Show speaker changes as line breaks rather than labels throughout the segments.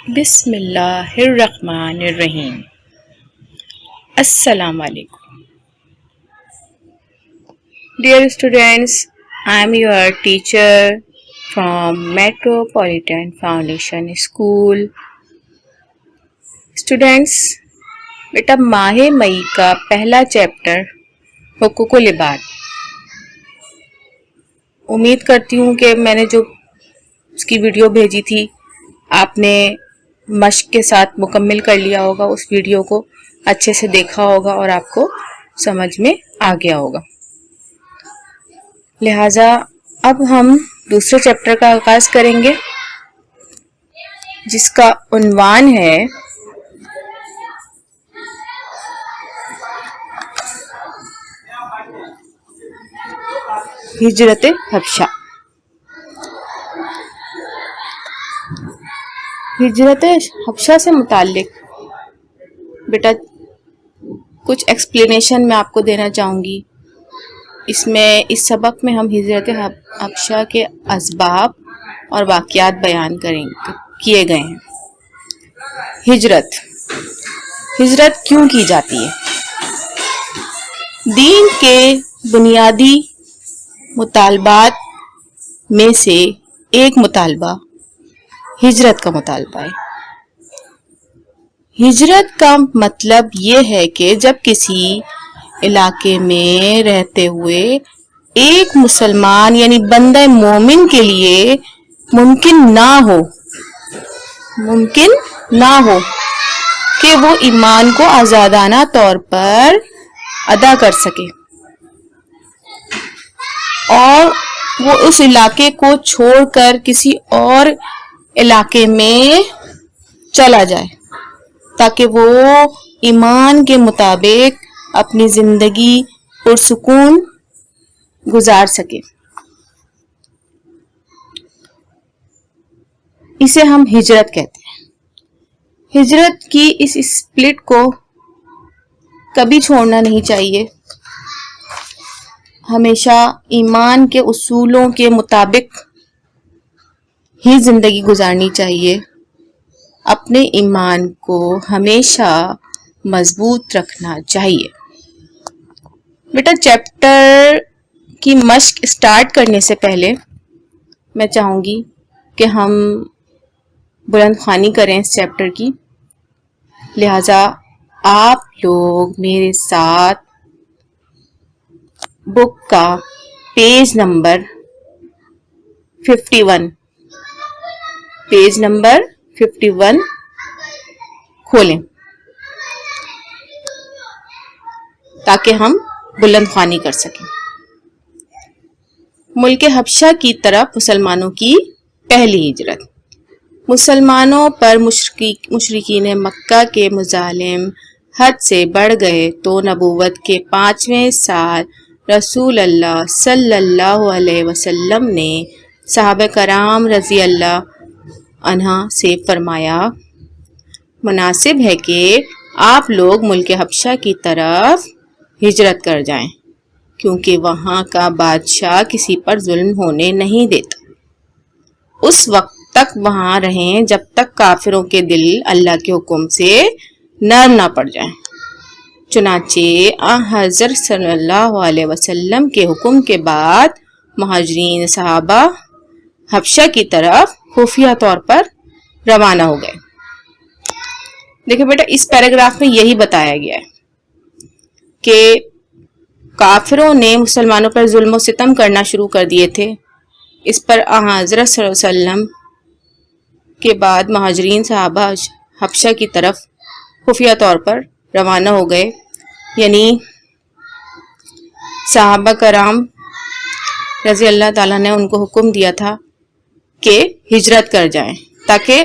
بسم اللہ الرحمن الرحیم. السلام علیکم. Dear students, I am your teacher from Metropolitan Foundation School. Students, بیٹا ماہ مئی کا پہلا چیپٹر حقوق العباد. امید کرتی ہوں کہ میں نے جو اس کی ویڈیو بھیجی تھی آپ نے مشق کے ساتھ مکمل کر لیا ہوگا. اس ویڈیو کو اچھے سے دیکھا ہوگا اور آپ کو سمجھ میں آ گیا ہوگا. لہٰذا اب ہم دوسرے چیپٹر کا آغاز کریں گے جس کا عنوان ہے ہجرت حبشہ. ہجرت حبشہ سے متعلق بیٹا کچھ ایکسپلینیشن میں آپ کو دینا چاہوں گی. اس سبق میں ہم ہجرت حبشہ کے اسباب اور واقعات بیان کیے گئے ہیں. ہجرت کیوں کی جاتی ہے؟ دین کے بنیادی مطالبات میں سے ایک مطالبہ ہجرت کا مطالبہ ہے. ہجرت کا مطلب یہ ہے کہ جب کسی علاقے میں رہتے ہوئے ایک مسلمان یعنی بندہ مومن کے لیے ممکن نہ ہو کہ وہ ایمان کو آزادانہ طور پر ادا کر سکے اور وہ اس علاقے کو چھوڑ کر کسی اور علاقے میں چلا جائے تاکہ وہ ایمان کے مطابق اپنی زندگی پرسکون گزار سکے. اسے ہم ہجرت کہتے ہیں. ہجرت کی اس اسپلٹ کو کبھی چھوڑنا نہیں چاہیے. ہمیشہ ایمان کے اصولوں کے مطابق ہی زندگی گزارنی چاہیے. اپنے ایمان کو ہمیشہ مضبوط رکھنا چاہیے. بیٹا چیپٹر کی مشق اسٹارٹ کرنے سے پہلے میں چاہوں گی کہ ہم بلند خوانی کریں اس چیپٹر کی. لہٰذا آپ لوگ میرے ساتھ بک کا پیج نمبر 51 کھولیں تاکہ ہم بلند خوانی کر سکیں. ملک حبشہ کی طرف مسلمانوں کی پہلی ہجرت. مسلمانوں پر مشرکین مکہ کے مظالم حد سے بڑھ گئے تو نبوت کے 5ویں سال رسول اللہ صلی اللہ علیہ وسلم نے صحابہ کرام رضی اللہ عنہ سے فرمایا مناسب ہے کہ آپ لوگ ملک حبشہ کی طرف ہجرت کر جائیں کیونکہ وہاں کا بادشاہ کسی پر ظلم ہونے نہیں دیتا. اس وقت تک وہاں رہیں جب تک کافروں کے دل اللہ کے حکم سے نرم نہ پڑ جائیں. چنانچہ حضرت صلی اللہ علیہ وسلم کے حکم کے بعد مہاجرین صحابہ حبشہ کی طرف خفیہ طور پر روانہ ہو گئے. دیکھیں بیٹا اس پیراگراف میں یہی بتایا گیا ہے کہ کافروں نے مسلمانوں پر ظلم و ستم کرنا شروع کر دیے تھے. اس پر حضرت صلی اللہ علیہ وسلم کے بعد مہاجرین صحابہ حبشہ کی طرف خفیہ طور پر روانہ ہو گئے. یعنی صحابہ کرام رضی اللہ تعالیٰ نے ان کو حکم دیا تھا کہ ہجرت کر جائیں تاکہ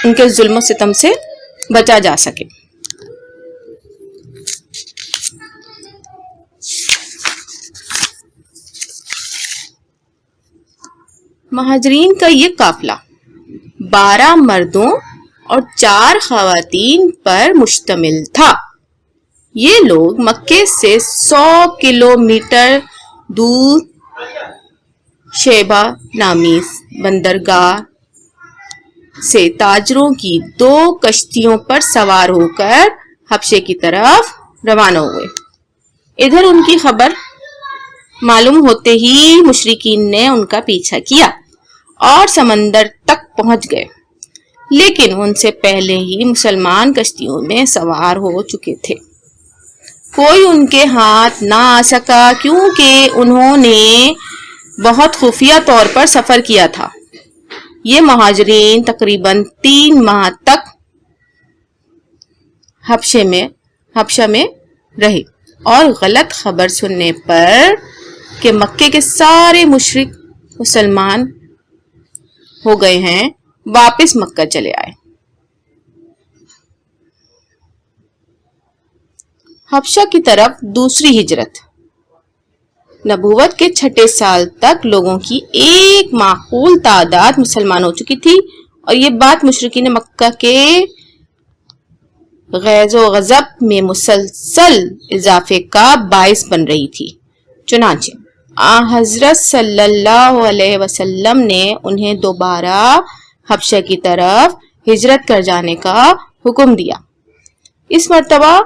ان کے ظلم و ستم سے بچا جا سکے. مہاجرین کا یہ قافلہ 12 مردوں اور 4 خواتین پر مشتمل تھا. یہ لوگ مکے سے 100 کلومیٹر دور شیبہ نامی بندرگاہ سے تاجروں کی 2 کشتیوں پر سوار ہو کر حبشے کی طرف روانہ ہوئے۔ ادھر ان کی خبر معلوم ہوتے ہی مشرکین نے ان کا پیچھا کیا اور سمندر تک پہنچ گئے، لیکن ان سے پہلے ہی مسلمان کشتیوں میں سوار ہو چکے تھے۔ کوئی ان کے ہاتھ نہ آ سکا کیونکہ انہوں نے بہت خفیہ طور پر سفر کیا تھا۔ یہ مہاجرین تقریباً 3 ماہ تک حبشہ میں رہے اور غلط خبر سننے پر کہ مکے کے سارے مشرک مسلمان ہو گئے ہیں واپس مکہ چلے آئے۔ حبشہ کی طرف دوسری ہجرت۔ نبوت کے 6 سال تک لوگوں کی ایک معقول تعداد مسلمان ہو چکی تھی اور یہ بات مشرکین مکہ کے غیظ و غضب میں مسلسل اضافے کا باعث بن رہی تھی۔ چنانچہ حضرت صلی اللہ علیہ وسلم نے انہیں دوبارہ حبشہ کی طرف ہجرت کر جانے کا حکم دیا۔ اس مرتبہ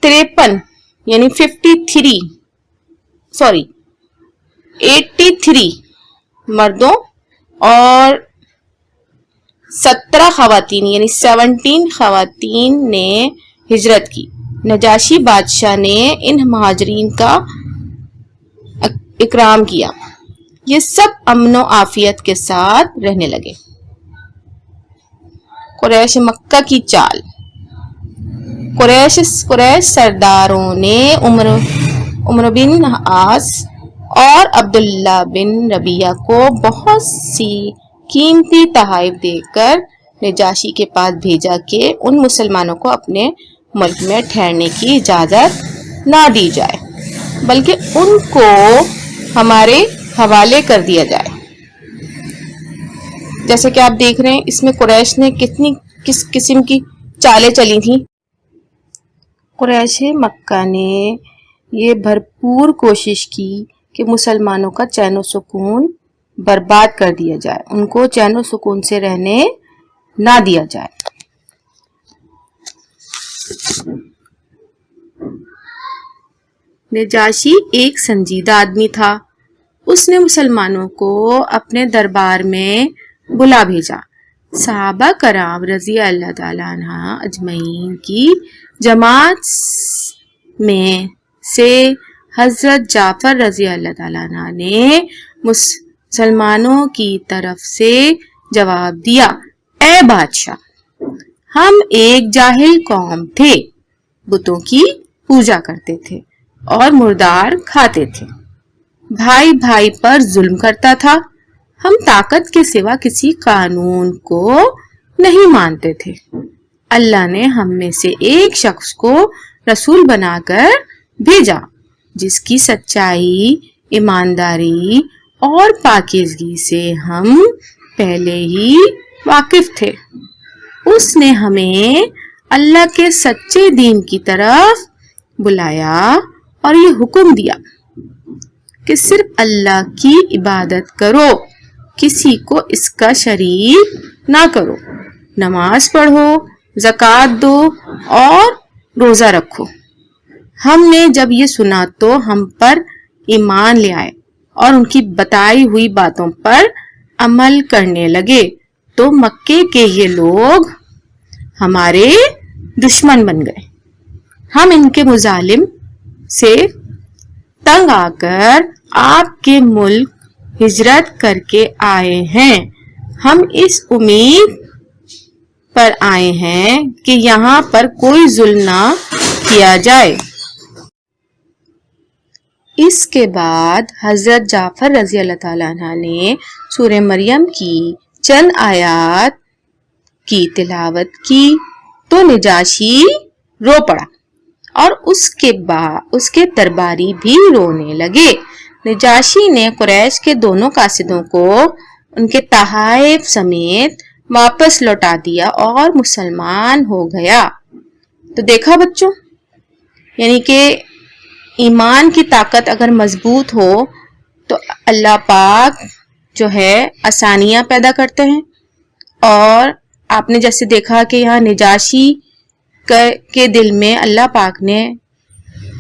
83 مردوں اور 17 خواتین یعنی 17 خواتین نے ہجرت کی۔ نجاشی بادشاہ نے ان مہاجرین کا اکرام کیا۔ یہ سب امن و عافیت کے ساتھ رہنے لگے۔ قریش مکہ کی چال۔ قریش سرداروں نے عمر بن عاص اور عبداللہ بن ربیعہ کو بہت سی قیمتی تحائف دے کر نجاشی کے پاس بھیجا کہ ان مسلمانوں کو اپنے ملک میں ٹھہرنے کی اجازت نہ دی جائے بلکہ ان کو ہمارے حوالے کر دیا جائے۔ جیسے کہ آپ دیکھ رہے ہیں اس میں قریش نے کس قسم کی چالیں چلی تھیں۔ قریش مکہ نے یہ بھرپور کوشش کی کہ مسلمانوں کا چین و سکون برباد کر دیا جائے، ان کو چین و سکون سے رہنے نہ دیا جائے۔ نجاشی ایک سنجیدہ آدمی تھا۔ اس نے مسلمانوں کو اپنے دربار میں بلا بھیجا۔ صحابہ کرام رضی اللہ تعالیٰ عنہ اجمعین کی جماعت میں سے حضرت جعفر رضی اللہ تعالیٰ عنہ نے مسلمانوں کی طرف سے جواب دیا، اے بادشاہ، ہم ایک جاہل قوم تھے، بتوں کی پوجا کرتے تھے اور مردار کھاتے تھے، بھائی بھائی پر ظلم کرتا تھا، ہم طاقت کے سوا کسی قانون کو نہیں مانتے تھے۔ اللہ نے ہم میں سے ایک شخص کو رسول بنا کر بھیجا جس کی سچائی، ایمانداری اور پاکیزگی سے ہم پہلے ہی واقف تھے۔ اس نے ہمیں اللہ کے سچے دین کی طرف بلایا اور یہ حکم دیا کہ صرف اللہ کی عبادت کرو، کسی کو اس کا شریک نہ کرو، نماز پڑھو، زکوٰۃ دو اور روزہ رکھو۔ ہم نے جب یہ سنا تو ہم پر ایمان لے آئے اور ان کی بتائی ہوئی باتوں پر عمل کرنے لگے، تو مکے کے یہ لوگ ہمارے دشمن بن گئے۔ ہم ان کے مظالم سے تنگ آ کر آپ کے ملک ہجرت کر کے آئے ہیں۔ ہم اس امید پر آئے ہیں کہ یہاں پر کوئی ظلم نہ کیا جائے۔ اس کے بعد حضرت جعفر رضی اللہ تعالیٰ عنہ نے سورہ مریم کی چند آیات کی تلاوت کی تو نجاشی رو پڑا اور اس کے درباری بھی رونے لگے۔ نجاشی نے قریش کے دونوں قاصدوں کو ان کے تحائف سمیت واپس لوٹا دیا اور مسلمان ہو گیا۔ تو دیکھا بچوں، یعنی کہ ایمان کی طاقت اگر مضبوط ہو تو اللہ پاک جو ہے آسانیاں پیدا کرتے ہیں اور آپ نے جیسے دیکھا کہ یہاں نجاشی کے دل میں اللہ پاک نے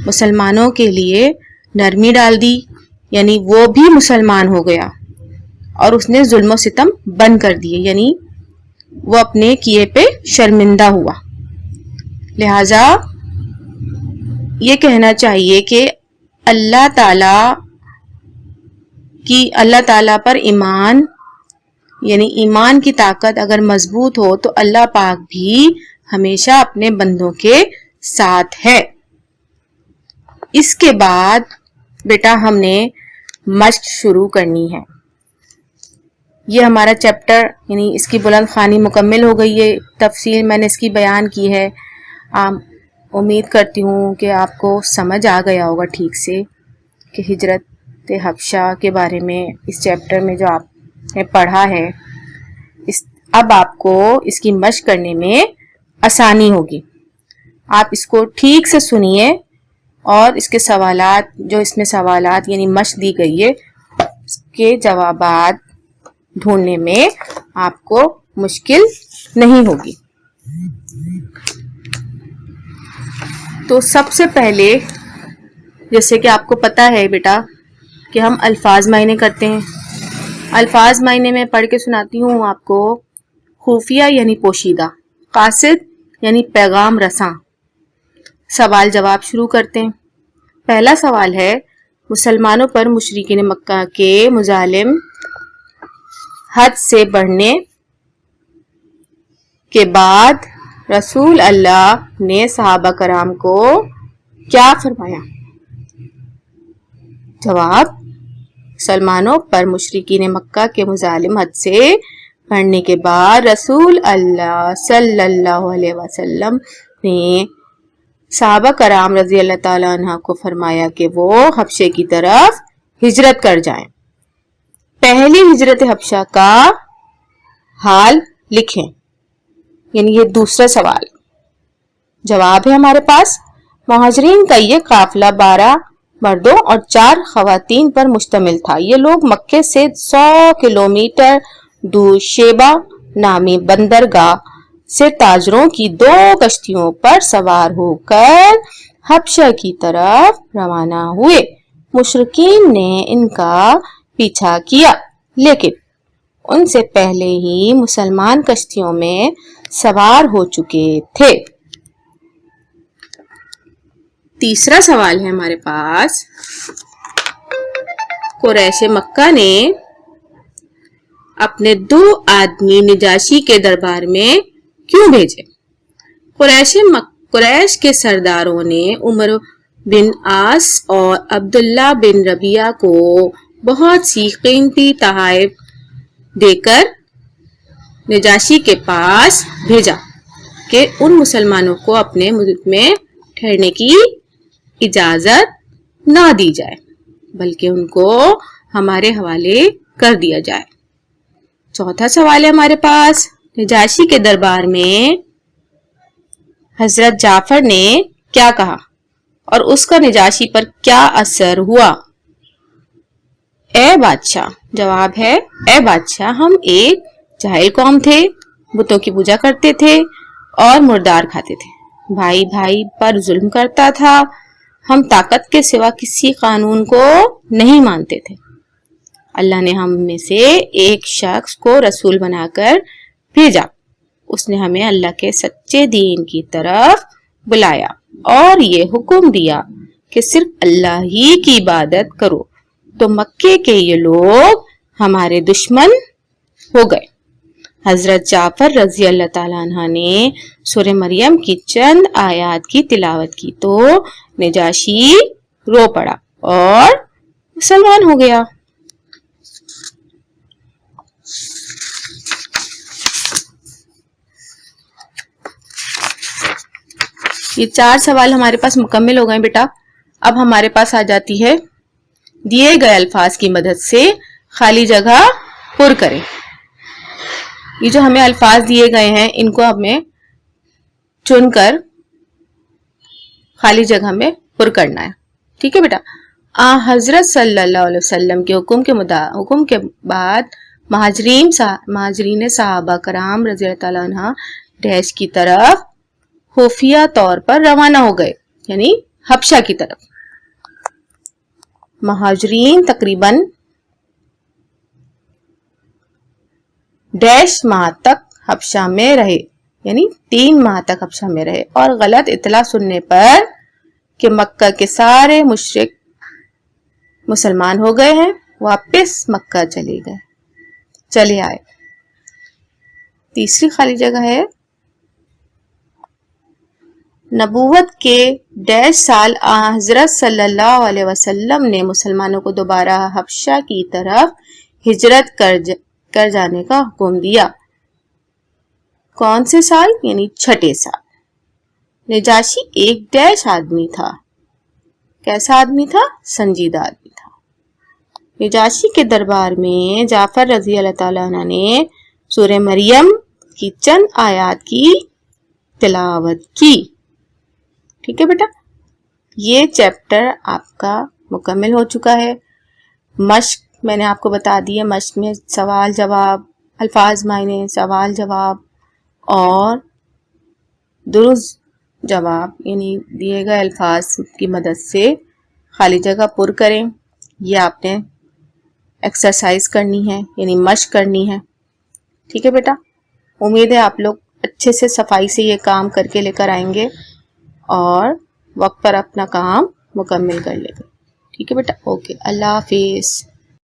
مسلمانوں کے لیے نرمی ڈال دی، یعنی وہ بھی مسلمان ہو گیا اور اس نے ظلم و ستم بند کر دیے، یعنی وہ اپنے کیے پہ شرمندہ ہوا۔ لہٰذا یہ کہنا چاہیے کہ اللہ تعالی پر ایمان، یعنی ایمان کی طاقت اگر مضبوط ہو تو اللہ پاک بھی ہمیشہ اپنے بندوں کے ساتھ ہے۔ اس کے بعد بیٹا ہم نے مشق شروع کرنی ہے۔ یہ ہمارا چیپٹر یعنی اس کی بلند خوانی مکمل ہو گئی ہے، تفصیل میں نے اس کی بیان کی ہے۔ امید کرتی ہوں کہ آپ کو سمجھ آ گیا ہوگا ٹھیک سے کہ ہجرت حبشہ کے بارے میں اس چیپٹر میں جو آپ نے پڑھا ہے، اب آپ کو اس کی مشق کرنے میں آسانی ہوگی۔ آپ اس کو ٹھیک سے سنیے اور اس کے سوالات، جو اس میں سوالات یعنی مشق دی گئی ہے، اس کے جوابات ڈھونڈنے میں آپ کو مشکل نہیں ہوگی۔ تو سب سے پہلے جیسے کہ آپ کو پتا ہے بیٹا کہ ہم الفاظ معنی کرتے ہیں۔ الفاظ معنی میں پڑھ کے سناتی ہوں آپ کو۔ خفیہ یعنی پوشیدہ، قاصد یعنی پیغام رساں۔ سوال جواب شروع کرتے ہیں۔ پہلا سوال ہے، مسلمانوں پر مشرکین مکہ کے مظالم حد سے بڑھنے کے بعد رسول اللہ نے صحابہ کرام کو کیا فرمایا؟ جواب، مسلمانوں پر مشرکین مکہ کے مظالم حد سے بڑھنے کے بعد رسول اللہ صلی اللہ علیہ وسلم نے صحابہ کرام رضی اللہ تعالیٰ عنہ کو فرمایا کہ وہ حبشے کی طرف ہجرت کر جائیں۔ پہلی ہجرت حبشہ کا حال لکھیں، یعنی یہ دوسرا سوال۔ جواب ہے ہمارے پاس، مہاجرین کا یہ قافلہ 12 مردوں اور 4 خواتین پر مشتمل تھا۔ یہ لوگ مکے سے 100 کلومیٹر دور شیبہ نامی بندرگاہ سے تاجروں کی 2 کشتیوں پر سوار ہو کر حبشہ کی طرف روانہ ہوئے۔ مشرکین نے ان کا پیچھا کیا، لیکن ان سے پہلے ہی مسلمان کشتیوں میں سوار ہو چکے تھے۔ تیسرا سوال ہے ہمارے پاس، قریش مکہ نے اپنے 2 آدمی نجاشی کے دربار میں کیوں بھیجے؟ قریش کے سرداروں نے عمر بن عاص اور عبداللہ بن ربیعہ کو بہت سی قیمتی تحائف دے کر نجاشی کے پاس بھیجا کہ ان مسلمانوں کو اپنے ملک میں ٹھہرنے کی اجازت نہ دی جائے، بلکہ ان کو ہمارے حوالے کر دیا جائے۔ چوتھا سوال ہے ہمارے پاس، نجاشی کے دربار میں حضرت جعفر نے کیا کہا اور اس کا نجاشی پر کیا اثر ہوا؟ اے بادشاہ، جواب ہے، اے بادشاہ، ہم ایک جاہل قوم تھے، بتوں کی پوجا کرتے تھے اور مردار کھاتے تھے، بھائی بھائی پر ظلم کرتا تھا، ہم طاقت کے سوا کسی قانون کو نہیں مانتے تھے۔ اللہ نے ہم میں سے ایک شخص کو رسول بنا کر بھیجا، اس نے ہمیں اللہ کے سچے دین کی طرف بلایا اور یہ حکم دیا کہ صرف اللہ ہی کی عبادت کرو، تو مکے کے یہ لوگ ہمارے دشمن ہو گئے۔ حضرت جعفر رضی اللہ تعالیٰ عنہ نے سورہ مریم کی چند آیات کی تلاوت کی تو نجاشی رو پڑا اور مسلمان ہو گیا۔ یہ 4 سوال ہمارے پاس مکمل ہو گئے بیٹا۔ اب ہمارے پاس آ جاتی ہے دیے گئے الفاظ کی مدد سے خالی جگہ پر کریں۔ یہ جو ہمیں الفاظ دیے گئے ہیں ان کو ہمیں چن کر خالی جگہ میں پر کرنا ہے، ٹھیک ہے بیٹا۔ حضرت صلی اللہ علیہ وسلم کے حکم کے بعد مہاجرین صحابہ کرام رضی اللہ تعالیٰ عنہ ڈیش کی طرف خفیہ طور پر روانہ ہو گئے، یعنی حبشہ کی طرف۔ مہاجرین تقریباً ڈیش ماہ تک حبشہ میں رہے، یعنی 3 ماہ تک حبشہ میں رہے، اور غلط اطلاع سننے پر کہ مکہ کے سارے مشرک مسلمان ہو گئے ہیں، واپس مکہ چلے آئے۔ تیسری خالی جگہ ہے نبوت کے ڈیش سال حضرت صلی اللہ علیہ وسلم نے مسلمانوں کو دوبارہ حبشہ کی طرف ہجرت کر جانے کا حکم دیا۔ کون سے سال؟ یعنی 6 سال۔ نجاشی ایک ڈیش آدمی تھا۔ کیسا آدمی تھا؟ سنجیدہ آدمی تھا۔ نجاشی کے دربار میں جعفر رضی اللہ تعالیٰ عنہ نے سورہ مریم کی چند آیات کی تلاوت کی۔ ٹھیک ہے بیٹا، یہ چیپٹر آپ کا مکمل ہو چکا ہے۔ مشق میں نے آپ کو بتا دی ہے، مشق میں سوال جواب، الفاظ معنی، سوال جواب اور درست جواب، یعنی دیے گئے الفاظ کی مدد سے خالی جگہ پر کریں۔ یہ آپ نے ایکسرسائز کرنی ہے، یعنی مشق کرنی ہے۔ ٹھیک ہے بیٹا، امید ہے آپ لوگ اچھے سے صفائی سے یہ کام کر کے لے کر آئیں گے اور وقت پر اپنا کام مکمل کر لیں گے۔ ٹھیک ہے بیٹا، اوکے، اللہ حافظ۔